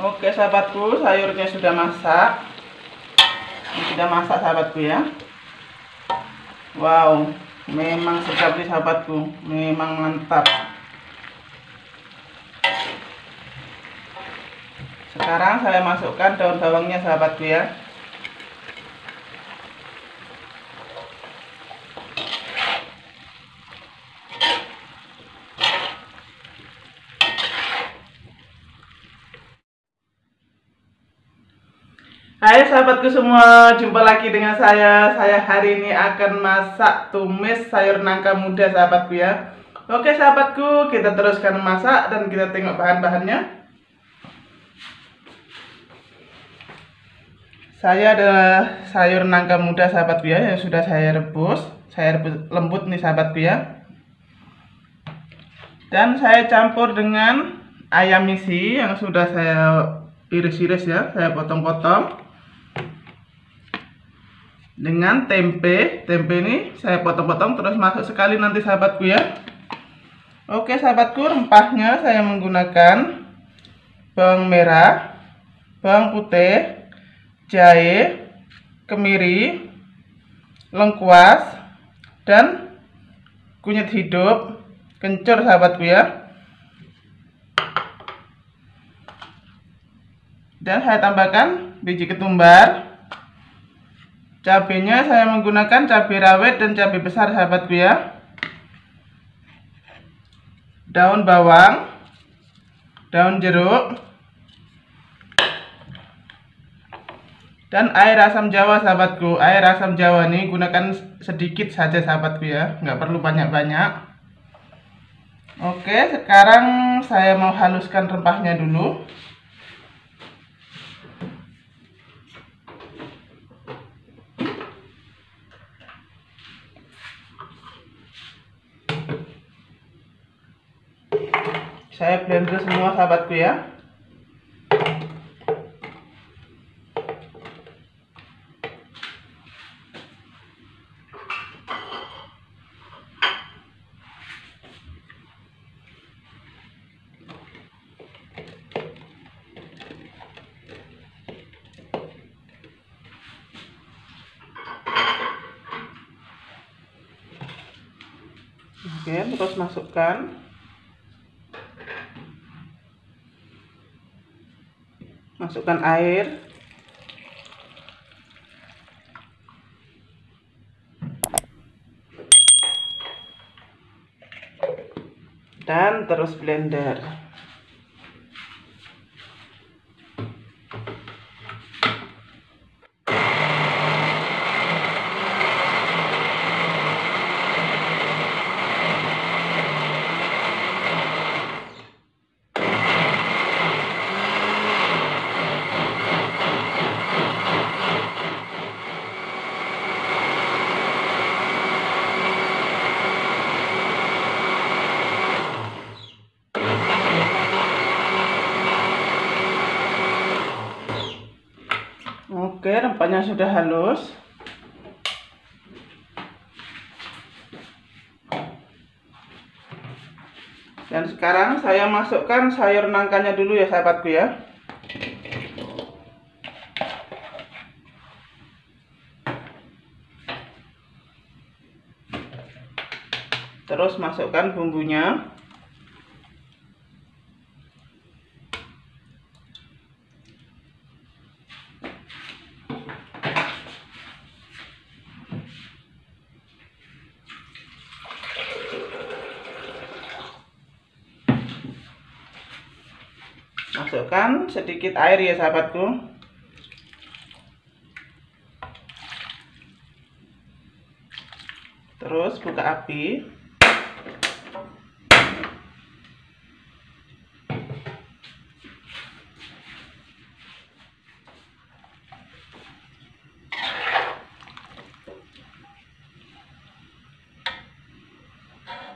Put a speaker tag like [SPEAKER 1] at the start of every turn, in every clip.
[SPEAKER 1] Oke sahabatku, sayurnya sudah masak. Ini sudah masak sahabatku ya. Wow, memang sedap nih sahabatku, memang mantap. Sekarang saya masukkan daun bawangnya sahabatku ya. Hai sahabatku semua, jumpa lagi dengan saya. Saya hari ini akan masak tumis sayur nangka muda sahabatku ya. Oke sahabatku, kita teruskan masak dan kita tengok bahan-bahannya. Saya ada sayur nangka muda sahabatku ya, yang sudah saya rebus lembut nih sahabatku ya. Dan saya campur dengan ayam isi yang sudah saya iris-iris ya, saya potong-potong. Dengan tempe ini saya potong-potong terus masuk sekali nanti sahabatku ya. Oke sahabatku, rempahnya saya menggunakan bawang merah, bawang putih, jahe, kemiri, lengkuas, dan kunyit hidup, kencur sahabatku ya. Dan saya tambahkan biji ketumbar. Cabenya saya menggunakan cabai rawit dan cabai besar sahabatku ya. Daun bawang, daun jeruk, dan air asam jawa sahabatku. Air asam jawa ini gunakan sedikit saja sahabatku ya, nggak perlu banyak-banyak. Oke, sekarang saya mau haluskan rempahnya dulu. Saya blender semua sahabatku ya. Oke, terus masukkan air, dan terus blender. Oke, rempahnya sudah halus. Dan sekarang saya masukkan sayur nangkanya dulu ya sahabatku ya. Terus masukkan bumbunya. Masukkan sedikit air ya sahabatku. Terus buka api.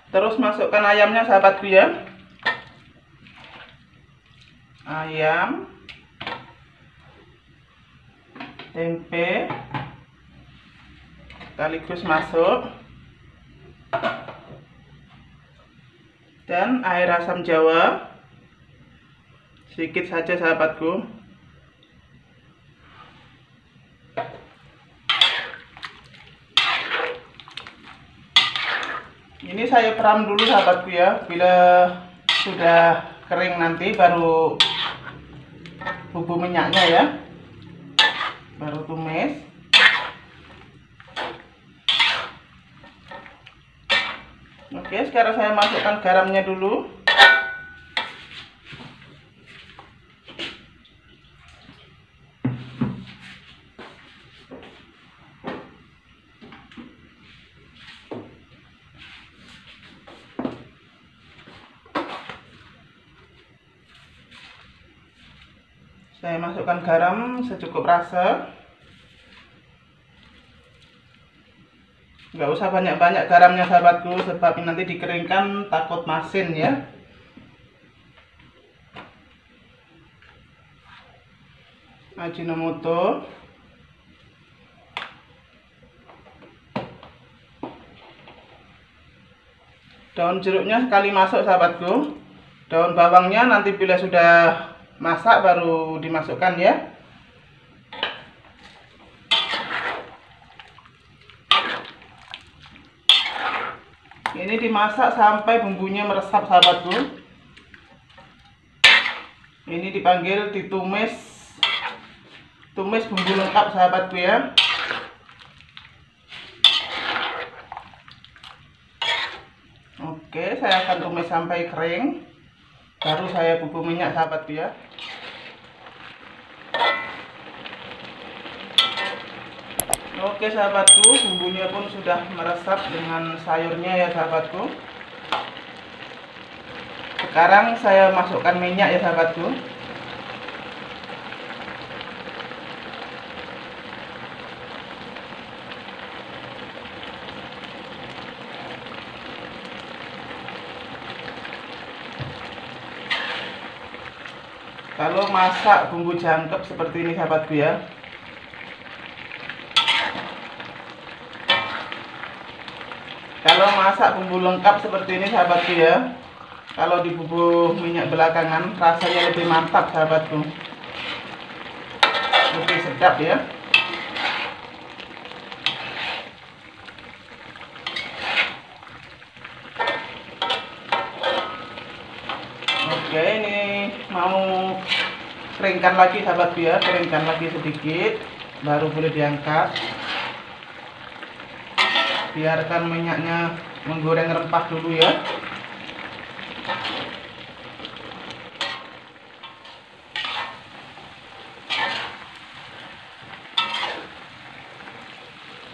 [SPEAKER 1] Terus masukkan ayamnya sahabatku ya. Ayam, tempe, sekaligus masuk, dan air asam jawa sedikit saja sahabatku. Ini saya peram dulu sahabatku ya. Bila sudah kering nanti baru bubuk minyaknya ya, baru tumis. Oke, sekarang saya masukkan garamnya dulu. Saya masukkan garam secukup rasa. Nggak usah banyak-banyak garamnya sahabatku, sebab nanti dikeringkan takut masin ya. Ajinomoto. Daun jeruknya sekali masuk sahabatku. Daun bawangnya nanti bila sudah masak baru dimasukkan ya. Ini dimasak sampai bumbunya meresap sahabatku. Ini dipanggil ditumis, tumis bumbu lengkap sahabatku ya. Oke, saya akan tumis sampai kering, baru saya bubuk minyak sahabatku ya. Oke sahabatku, bumbunya pun sudah meresap dengan sayurnya ya sahabatku. Sekarang saya masukkan minyak ya sahabatku. Kalau masak bumbu jangkep seperti ini sahabatku ya, kalau masak bumbu lengkap seperti ini sahabatku ya, kalau dibubuk minyak belakangan rasanya lebih mantap sahabatku, lebih sedap ya. Oke, ini mau keringkan lagi sahabatku ya, keringkan lagi sedikit baru boleh diangkat. Biarkan minyaknya menggoreng rempah dulu ya.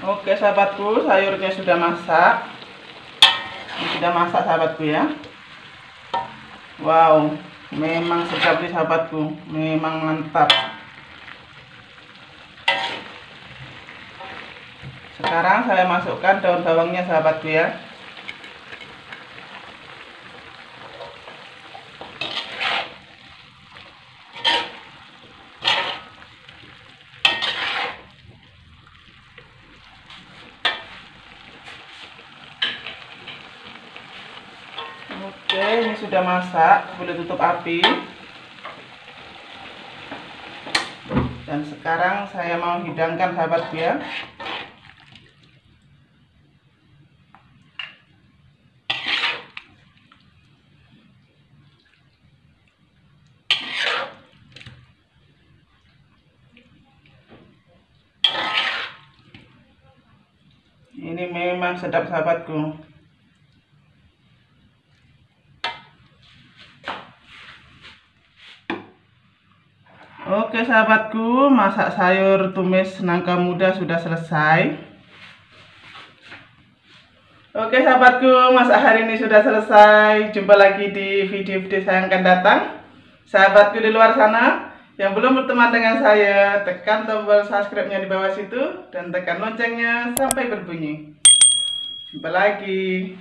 [SPEAKER 1] Oke sahabatku, sayurnya sudah masak. Ini sudah masak sahabatku ya. Wow, memang sedap nih sahabatku, memang mantap. Sekarang saya masukkan daun bawangnya sahabatku ya. Oke, ini sudah masak, boleh tutup api. Dan sekarang saya mau hidangkan sahabatku ya. Ini memang sedap sahabatku. Oke sahabatku, masak sayur tumis nangka muda sudah selesai. Oke sahabatku, masak hari ini sudah selesai. Jumpa lagi di video-video saya yang akan datang. Sahabatku di luar sana yang belum berteman dengan saya, tekan tombol subscribe-nya di bawah situ dan tekan loncengnya sampai berbunyi. Jumpa lagi.